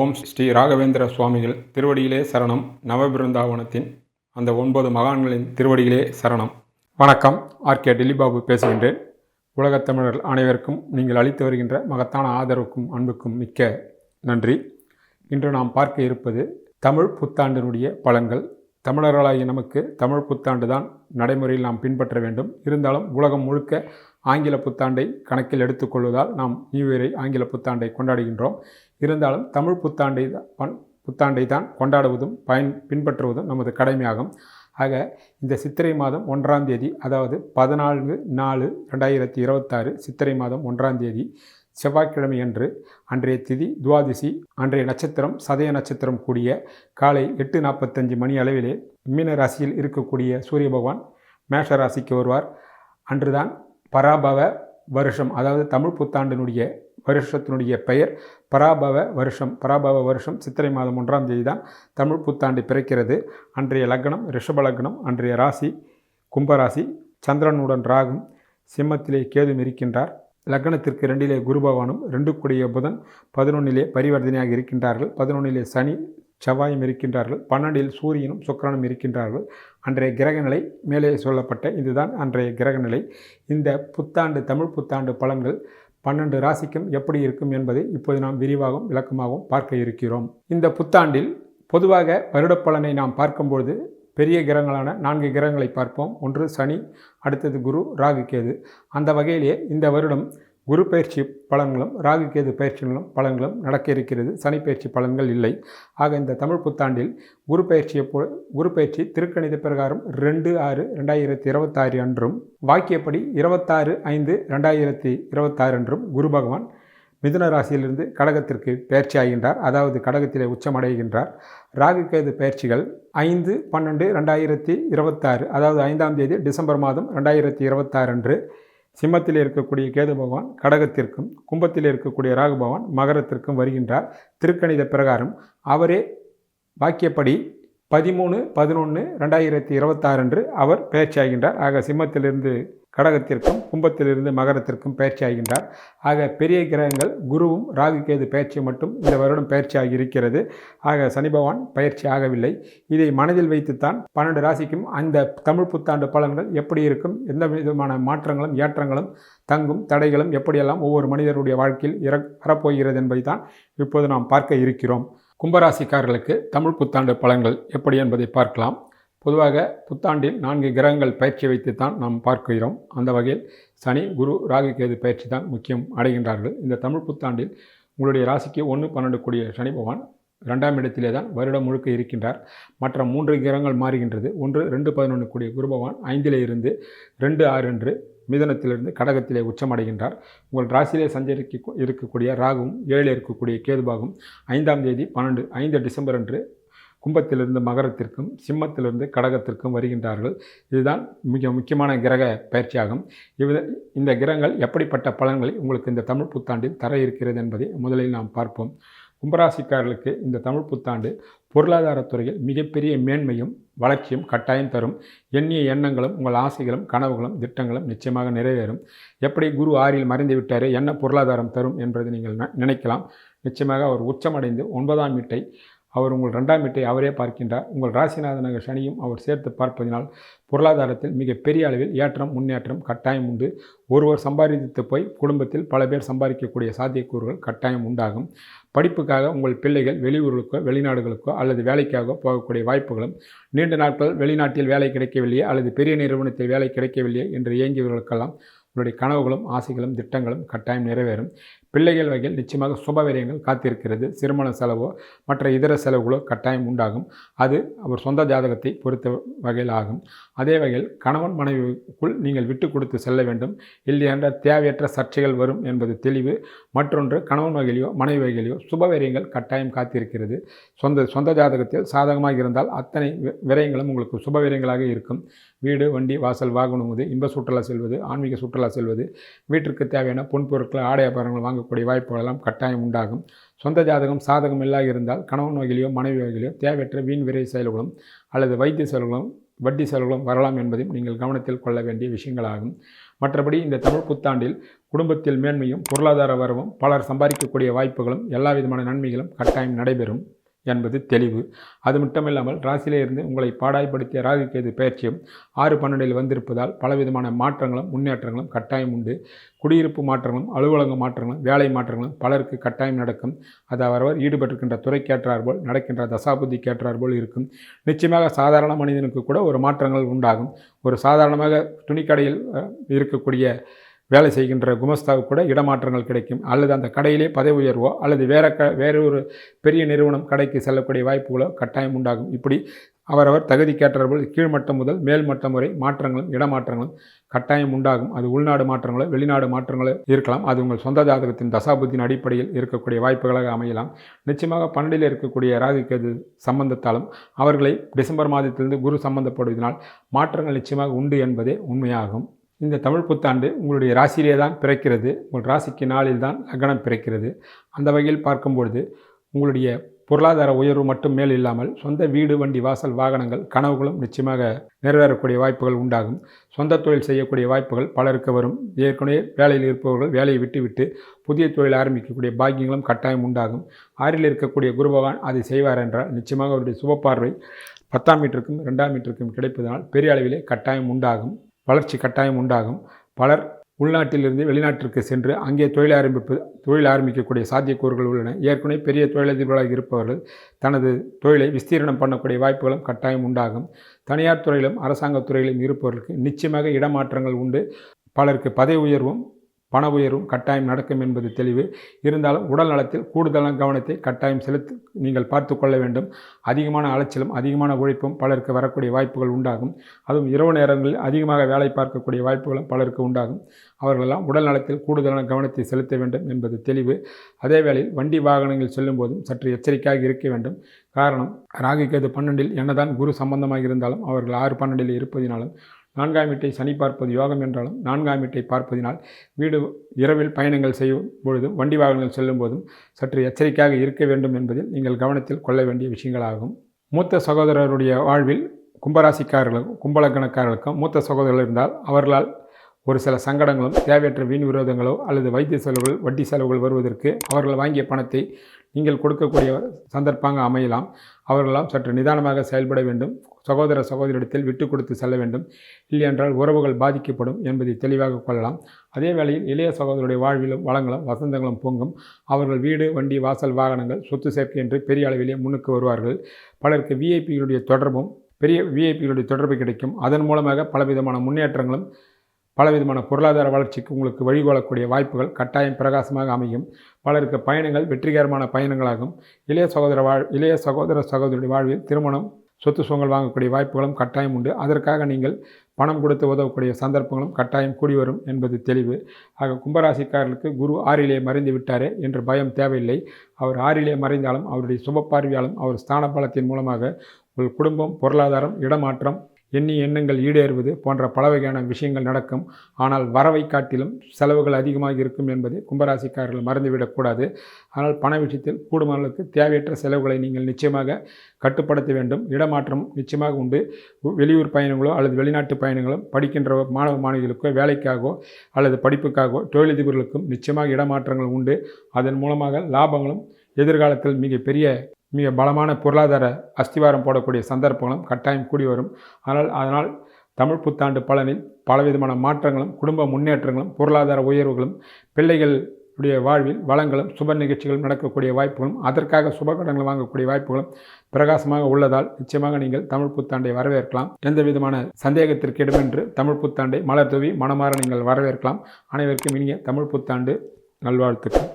ஓம் ஸ்ரீ ராகவேந்திர சுவாமிகள் திருவடியிலே சரணம். நவபிருந்தாவனத்தின் அந்த 9 மகான்களின் திருவடியிலே சரணம். வணக்கம். ஆர்கே டில்லிபாபு பேசுகின்றேன். உலகத் தமிழர்கள் அனைவருக்கும் நீங்கள் அளித்து வருகின்ற மகத்தான ஆதரவுக்கும் அன்புக்கும் மிக்க நன்றி. இன்று நாம் பார்க்க இருப்பது தமிழ் புத்தாண்டினுடைய பலன்கள். தமிழர்களாகிய நமக்கு தமிழ் புத்தாண்டு தான் நடைமுறையில் நாம் பின்பற்ற வேண்டும். இருந்தாலும் உலகம் முழுக்க ஆங்கில புத்தாண்டை கணக்கில் எடுத்துக்கொள்வதால் நாம் நியூ இயரை ஆங்கில புத்தாண்டை கொண்டாடுகின்றோம். இருந்தாலும் தமிழ் புத்தாண்டை தான் கொண்டாடுவதும் பின்பற்றுவதும் நமது கடமையாகும். ஆக இந்த சித்திரை மாதம் 1ஆம் தேதி, அதாவது 14/4/2026 சித்திரை மாதம் 1ஆம் தேதி செவ்வாய்க்கிழமை அன்று, அன்றைய திதி துவாதிசி, அன்றைய நட்சத்திரம் சதய நட்சத்திரம் கூடிய காலை 8:45 மணி அளவிலே மீன ராசியில் இருக்கக்கூடிய சூரிய பகவான் மேஷ ராசிக்கு வருவார். அன்றுதான் பராபவ வருஷம், அதாவது தமிழ் புத்தாண்டினுடைய வருஷத்தினுடைய பெயர் பராபவ வருஷம். பராபவ வருஷம் சித்திரை மாதம் 1ஆம் தேதி தான் தமிழ் புத்தாண்டு பிறக்கிறது. அன்றைய லக்னம் ரிஷப லக்னம், அன்றைய ராசி கும்பராசி, சந்திரனுடன் ராகும், சிம்மத்திலே கேதும் இருக்கின்றார். லக்னத்திற்கு 2லே குரு பகவானும், 2 புதன், 11லே பரிவர்த்தனையாக இருக்கின்றார்கள். 11லே சனி செவ்வாயும் இருக்கின்றார்கள். 12இல் சூரியனும் சுக்கிரனும் இருக்கின்றார்கள். அன்றைய கிரகநிலை மேலே சொல்லப்பட்ட இதுதான் அன்றைய கிரகநிலை. இந்த புத்தாண்டு தமிழ் புத்தாண்டு பலன்கள் 12 ராசிக்கும் எப்படி இருக்கும் என்பதை இப்போது நாம் விரிவாகவும் விளக்கமாகவும் பார்க்க இருக்கிறோம். இந்த புத்தாண்டில் பொதுவாக வருடப்பலனை நாம் பார்க்கும்பொழுது பெரிய கிரகங்களான 4 கிரகங்களை பார்ப்போம். ஒன்று சனி, அடுத்தது குரு, ராகு, கேது. அந்த வகையிலே இந்த வருடம் குரு பயிற்சி பலன்களும் ராகு கேது பலன்களும் நடக்க இருக்கிறது. சனி பயிற்சி பலன்கள் இல்லை. ஆக இந்த தமிழ் புத்தாண்டில் குரு பயிற்சி திருக்கணித பிரகாரம் 2/6/2026 அன்றும், வாக்கியப்படி 26/5/2026 அன்றும் குரு பகவான் மிதுன ராசியிலிருந்து கடகத்திற்கு பயிற்சி ஆகின்றார். அதாவது கடகத்திலே உச்சமடைகின்றார். ராகு கேது பயிற்சிகள் 5/12/2026, அதாவது 5ஆம் தேதி டிசம்பர் மாதம் 2026 அன்று சிம்மத்தில் இருக்கக்கூடிய கேது பகவான் கடகத்திற்கும், கும்பத்தில் இருக்கக்கூடிய ராகு பகவான் மகரத்திற்கும் வருகின்றார். திருக்கணித பிரகாரம் அவரே வாக்கியப்படி 13/11/2026 அன்று அவர் பயிற்சி ஆகின்றார். ஆக சிம்மத்திலிருந்து கடகத்திற்கும், கும்பத்திலிருந்து மகரத்திற்கும் பயிற்சி ஆகின்றார். ஆக பெரிய கிரகங்கள் குருவும் ராகு கேது பயிற்சி மட்டும் இந்த வருடம் பயிற்சி ஆகியிருக்கிறது. ஆக சனி பகவான் பயிற்சி ஆகவில்லை. இதை மனதில் வைத்துத்தான் 12 ராசிக்கும் அந்த தமிழ் புத்தாண்டு பலன்கள் எப்படி இருக்கும், எந்த விதமான மாற்றங்களும் ஏற்றங்களும் தங்கும் தடைகளும் எப்படியெல்லாம் ஒவ்வொரு மனிதருடைய வாழ்க்கையில் வரப்போகிறது என்பதை தான் இப்போது நாம் பார்க்க இருக்கிறோம். கும்பராசிக்காரர்களுக்கு தமிழ் புத்தாண்டு பலன்கள் எப்படி என்பதை பார்க்கலாம். பொதுவாக புத்தாண்டில் 4 கிரகங்கள் பயிற்சி வைத்துத்தான் நாம் பார்க்கிறோம். அந்த வகையில் சனி, குரு, ராகு, கேது பயிற்சி தான் முக்கியம் அடைகின்றார்கள். இந்த தமிழ் புத்தாண்டில் உங்களுடைய ராசிக்கு 1-12 கூடிய சனி பகவான் 2ஆம் இடத்திலே தான் வருடம் முழுக்க இருக்கின்றார். மற்ற 3 கிரகங்கள் மாறுகின்றது. 2-11 கூடிய குரு பகவான் 5லே இருந்து 2-6 அன்று மிதுனத்திலிருந்து கடகத்திலே உச்சமடைகின்றார். உங்கள் ராசியிலே இருக்கக்கூடிய ராகுவும் 7 இருக்கக்கூடிய கேதுபாகும் 5ஆம் தேதி 5 டிசம்பர் அன்று கும்பத்திலிருந்து மகரத்திற்கும், சிம்மத்திலிருந்து கடகத்திற்கும் வருகின்றார்கள். இதுதான் மிக முக்கியமான கிரக பயிற்சியாகும். இந்த கிரகங்கள் எப்படிப்பட்ட பலன்களை உங்களுக்கு இந்த தமிழ் புத்தாண்டில் தர இருக்கிறது என்பதை முதலில் நாம் பார்ப்போம். கும்பராசிக்காரர்களுக்கு இந்த தமிழ் புத்தாண்டு பொருளாதாரத்துறையில் மிகப்பெரிய மேன்மையும் வளர்ச்சியும் கட்டாயம் தரும். எண்ணிய எண்ணங்களும் உங்கள் ஆசைகளும் கனவுகளும் திட்டங்களும் நிச்சயமாக நிறைவேறும். எப்படி குரு 6ல் மறைந்து விட்டாரே, என்ன பொருளாதாரம் தரும் என்பதை நீங்கள் நினைக்கலாம். நிச்சயமாக அவர் உச்சமடைந்து 9ஆம் வீட்டை அவர் உங்கள் 2ஆம் வீட்டை அவரே பார்க்கின்றார். உங்கள் ராசிநாதனாக சனியும் அவர் சேர்த்து பார்ப்பதினால் பொருளாதாரத்தில் மிக பெரிய அளவில் ஏற்றம் முன்னேற்றம் கட்டாயம் உண்டு. ஒருவர் சம்பாதித்து போய் குடும்பத்தில் பல பேர் சம்பாதிக்கக்கூடிய சாத்தியக்கூறுகள் கட்டாயம் உண்டாகும். படிப்புக்காக உங்கள் பிள்ளைகள் வெளியூர்களுக்கோ வெளிநாடுகளுக்கோ அல்லது வேலைக்காக போகக்கூடிய வாய்ப்புகளும், நீண்ட நாட்கள் வெளிநாட்டில் வேலை கிடைக்கவில்லையே அல்லது பெரிய நிறுவனத்தில் வேலை கிடைக்கவில்லையே என்று இயங்கியவர்களுக்கெல்லாம் உங்களுடைய கனவுகளும் ஆசைகளும் திட்டங்களும் கட்டாயம் நிறைவேறும். பிள்ளைகள் வகையில் நிச்சயமாக சுபவிரயங்கள் காத்திருக்கிறது. திருமண செலவோ மற்ற இதர செலவுகளோ கட்டாயம் உண்டாகும். அது அவர் சொந்த ஜாதகத்தை பொறுத்த வகையில் ஆகும். அதே வகையில் கணவன் மனைவிக்குள் நீங்கள் விட்டு கொடுத்து செல்ல வேண்டும். இல்லையென்ற தேவையற்ற சர்ச்சைகள் வரும் என்பது தெளிவு. மற்றொன்று, கணவன் வகையிலையோ மனைவி வகையிலையோ சுபவிரயங்கள் கட்டாயம் காத்திருக்கிறது. சொந்த ஜாதகத்தில் சாதகமாக இருந்தால் அத்தனை விரயங்களும் உங்களுக்கு சுபவிரயங்களாக இருக்கும். வீடு, வண்டி, வாசல் வாகனமுது, இன்ப சுற்றுலா செல்வது, ஆன்மீக சுற்றுலா செல்வது, வீட்டிற்கு தேவையான பொன் பொருட்கள், ஆடை ஆபரணங்கள் வாங்கக்கூடிய வாய்ப்புகள் எல்லாம் கட்டாயம் உண்டாகும். சொந்த ஜாதகம் சாதகம் இல்லாத இருந்தால் கணவன் வகையிலையோ மனைவி வகையிலையோ தேவையற்ற வீண் விரை செயல்களும் அல்லது வைத்திய செலவுகளும் வட்டி செலவுகளும் வரலாம் என்பதையும் நீங்கள் கவனத்தில் கொள்ள வேண்டிய விஷயங்களாகும். மற்றபடி இந்த தமிழ் புத்தாண்டில் குடும்பத்தில் மேன்மையும் பொருளாதார வரவும் பலர் சம்பாதிக்கக்கூடிய வாய்ப்புகளும் எல்லா விதமான நன்மைகளும் கட்டாயம் நடைபெறும் என்பது தெளிவு. அது மட்டுமில்லாமல் ராசியிலே இருந்து உங்களை பாடாய்படுத்திய ராகு கேது பயிற்சியும் 6-12 வந்திருப்பதால் பலவிதமான மாற்றங்களும் முன்னேற்றங்களும் கட்டாயம் உண்டு. குடியிருப்பு மாற்றங்களும் அலுவலக மாற்றங்களும் வேலை மாற்றங்களும் பலருக்கு கட்டாயம் நடக்கும். அது அவரவர் ஈடுபட்டிருக்கின்ற துறைக்கேற்றாற்போல் நடக்கின்ற தசாபுத்திக்கேற்றாற்போல் இருக்கும். நிச்சயமாக சாதாரண மனிதனுக்கு கூட ஒரு மாற்றங்கள் உண்டாகும். ஒரு சாதாரணமாக துணிக்கடையில் இருக்கக்கூடிய வேலை செய்கின்ற குமஸ்தாவுக்கு கூட இடமாற்றங்கள் கிடைக்கும். அல்லது அந்த கடையிலே பதவி உயர்வோ அல்லது வேறு ஒரு பெரிய நிறுவனம் கடைக்கு செல்லக்கூடிய வாய்ப்புகளோ கட்டாயம் உண்டாகும். இப்படி அவரவர் தகுதிக்கேற்றபோல் கீழ்மட்டம் முதல் மேல்மட்டம் வரை மாற்றங்களும் இடமாற்றங்களும் கட்டாயம் உண்டாகும். அது உள்நாடு மாற்றங்களோ வெளிநாடு மாற்றங்களோ இருக்கலாம். அது உங்கள் சொந்த ஜாதகத்தின் தசாபுத்தின் அடிப்படையில் இருக்கக்கூடிய வாய்ப்புகளாக அமையலாம். நிச்சயமாக 12 இருக்கக்கூடிய ராகு கேது சம்பந்தத்தாலும் அவர்களை டிசம்பர் மாதத்திலிருந்து குரு சம்பந்தப்படுவதனால் மாற்றங்கள் நிச்சயமாக உண்டு என்பதே உண்மையாகும். இந்த தமிழ் புத்தாண்டு உங்களுடைய ராசியிலே தான் பிறக்கிறது. உங்கள் ராசிக்கு நாளில் தான் லக்னம் பிறக்கிறது. அந்த வகையில் பார்க்கும்பொழுது உங்களுடைய பொருளாதார உயர்வு மட்டும் மேல் இல்லாமல் சொந்த வீடு வண்டி வாசல் வாகனங்கள் கனவுகளும் நிச்சயமாக நிறைவேறக்கூடிய வாய்ப்புகள் உண்டாகும். சொந்த தொழில் செய்யக்கூடிய வாய்ப்புகள் பலருக்கு வரும். ஏற்கனவே வேலையில் இருப்பவர்கள் வேலையை விட்டுவிட்டு புதிய தொழில் ஆரம்பிக்கக்கூடிய பாக்கியங்களும் கட்டாயம் உண்டாகும். 6ல் இருக்கக்கூடிய குரு பகவான் அதை செய்வார் என்றால் நிச்சயமாக அவருடைய சுபப்பார்வை 10ஆம் வீட்டிற்கும் 2ஆம் வீட்டிற்கும் கிடைப்பதனால் பெரிய அளவிலே கட்டாயம் உண்டாகும். வளர்ச்சி கட்டாயம் உண்டாகும். பலர் உள்நாட்டிலிருந்து வெளிநாட்டிற்கு சென்று அங்கே தொழில் ஆரம்பிக்கக்கூடிய சாத்தியக்கூறுகள் உள்ளன. ஏற்கனவே பெரிய தொழிலதிபர்களாக இருப்பவர்கள் தனது தொழிலை விஸ்தீரணம் பண்ணக்கூடிய வாய்ப்புகளும் கட்டாயம் உண்டாகும். தனியார் துறையிலும் அரசாங்கத் துறையிலும் இருப்பவர்களுக்கு நிச்சயமாக இடமாற்றங்கள் உண்டு. பலருக்கு பதவி உயர்வும் பண உயர்வும் கட்டாயம் நடக்கும் என்பது தெளிவு. இருந்தாலும் உடல் நலத்தில் கூடுதலான கவனத்தை கட்டாயம் நீங்கள் பார்த்து கொள்ள வேண்டும். அதிகமான அலைச்சலும் அதிகமான உழைப்பும் பலருக்கு வரக்கூடிய வாய்ப்புகள் உண்டாகும். அதுவும் இரவு நேரங்களில் அதிகமாக வேலை பார்க்கக்கூடிய வாய்ப்புகளும் பலருக்கு உண்டாகும். அவர்களெல்லாம் உடல் நலத்தில் கூடுதலான கவனத்தை செலுத்த வேண்டும் என்பது தெளிவு. அதே வேளையில் வண்டி வாகனங்கள் செல்லும் போதும் சற்று எச்சரிக்கையாக இருக்க வேண்டும். காரணம், ராகு கேது 12 என்னதான் குரு சம்பந்தமாக இருந்தாலும் அவர்கள் 6-12 இருப்பதினாலும் 4ஆம் வீட்டை சனி பார்ப்பது யோகம் என்றாலும் 4ஆம் வீட்டை பார்ப்பதினால் இரவில் பயணங்கள் செய்யும் பொழுதும் வண்டி வாகனங்கள் செல்லும் போதும் சற்று எச்சரிக்கையாக இருக்க வேண்டும் என்பதில் நீங்கள் கவனத்தில் கொள்ள வேண்டிய விஷயங்களாகும். மூத்த சகோதரருடைய வாழ்வில் கும்பராசிக்காரர்களுக்கும் கும்பலக்கணக்காரர்களுக்கும் மூத்த சகோதரர்கள் இருந்தால் அவர்களால் ஒரு சில சங்கடங்களும் தேவையற்ற வீண் விரோதங்களோ அல்லது வைத்திய செலவுகள் வட்டி செலவுகள் வருவதற்கு அவர்கள் வாங்கிய பணத்தை நீங்கள் கொடுக்கக்கூடிய சந்தர்ப்பங்க அமையலாம். அவர்களெல்லாம் சற்று நிதானமாக செயல்பட வேண்டும். சகோதரிடத்தில் விட்டு கொடுத்து செல்ல வேண்டும். இல்லையென்றால் உறவுகள் பாதிக்கப்படும் என்பதை தெளிவாக கொள்ளலாம். அதே வேளையில் இளைய சகோதரருடைய வாழ்விலும் வளங்களும் வசந்தங்களும் பொங்கும். அவர்கள் வீடு வண்டி வாசல் வாகனங்கள் சொத்து சேர்க்கை என்று பெரிய அளவிலே முன்னுக்கு வருவார்கள். பலருக்கு விஐபிகளுடைய தொடர்பு கிடைக்கும். அதன் மூலமாக பலவிதமான முன்னேற்றங்களும் பலவிதமான பொருளாதார வளர்ச்சிக்கு உங்களுக்கு வழிகோலக்கூடிய வாய்ப்புகள் கட்டாயம் பிரகாசமாக அமையும். பலருக்கு பயணங்கள் வெற்றிகரமான பயணங்களாகும். இளைய சகோதரருடைய வாழ்வில் திருமணம் சொத்து சுகங்கள் வாங்கக்கூடிய வாய்ப்புகளும் கட்டாயம் உண்டு. அதற்காக நீங்கள் பணம் கொடுத்து உதவக்கூடிய சந்தர்ப்பங்களும் கட்டாயம் கூடி வரும் என்பது தெளிவு. ஆக கும்பராசிக்காரர்களுக்கு குரு 6லே மறைந்து விட்டாரே என்று பயம் தேவையில்லை. அவர் 6லே மறைந்தாலும் அவருடைய சுப பார்வையாலும் அவர் ஸ்தான பலத்தின் மூலமாக உங்கள் குடும்பம் பொருளாதாரம் இடமாற்றம் எண்ணங்கள் ஈடேறுவது போன்ற பல வகையான விஷயங்கள் நடக்கும். ஆனால் வரவை காட்டிலும் செலவுகள் அதிகமாக இருக்கும் என்பதை கும்பராசிக்காரர்கள் மறந்துவிடக்கூடாது. ஆனால் பண விஷயத்தில் கூடுமானளுக்கு தேவையற்ற செலவுகளை நீங்கள் நிச்சயமாக கட்டுப்படுத்த வேண்டும். இடமாற்றம் நிச்சயமாக உண்டு. வெளியூர் பயணங்களோ அல்லது வெளிநாட்டு பயணங்களோ படிக்கின்ற மாணவ மாணவிகளுக்கோ வேலைக்காகவோ அல்லது படிப்புக்காகவோ தொழிலதிபர்களுக்கும் நிச்சயமாக இடமாற்றங்கள் உண்டு. அதன் மூலமாக லாபங்களும் எதிர்காலத்தில் மிக பலமான பொருளாதார அஸ்திவாரம் போடக்கூடிய சந்தர்ப்பங்களும் கட்டாயம் கூடி வரும். அதனால் தமிழ் புத்தாண்டு பலனில் பலவிதமான மாற்றங்களும் குடும்ப முன்னேற்றங்களும் பொருளாதார உயர்வுகளும் பிள்ளைகளுடைய வாழ்வில் வளங்களும் சுப நிகழ்ச்சிகளும் நடக்கக்கூடிய வாய்ப்புகளும் அதற்காக சுபகடங்கள் வாங்கக்கூடிய வாய்ப்புகளும் பிரகாசமாக உள்ளதால் நிச்சயமாக நீங்கள் தமிழ் புத்தாண்டை வரவேற்கலாம். எந்த விதமான சந்தேகத்திற்கு இடமின்றி தமிழ் புத்தாண்டை மலர் தூவி மனமாற நீங்கள் வரவேற்கலாம். அனைவருக்கும் இனிய தமிழ் புத்தாண்டு நல்வாழ்த்துக்கள்.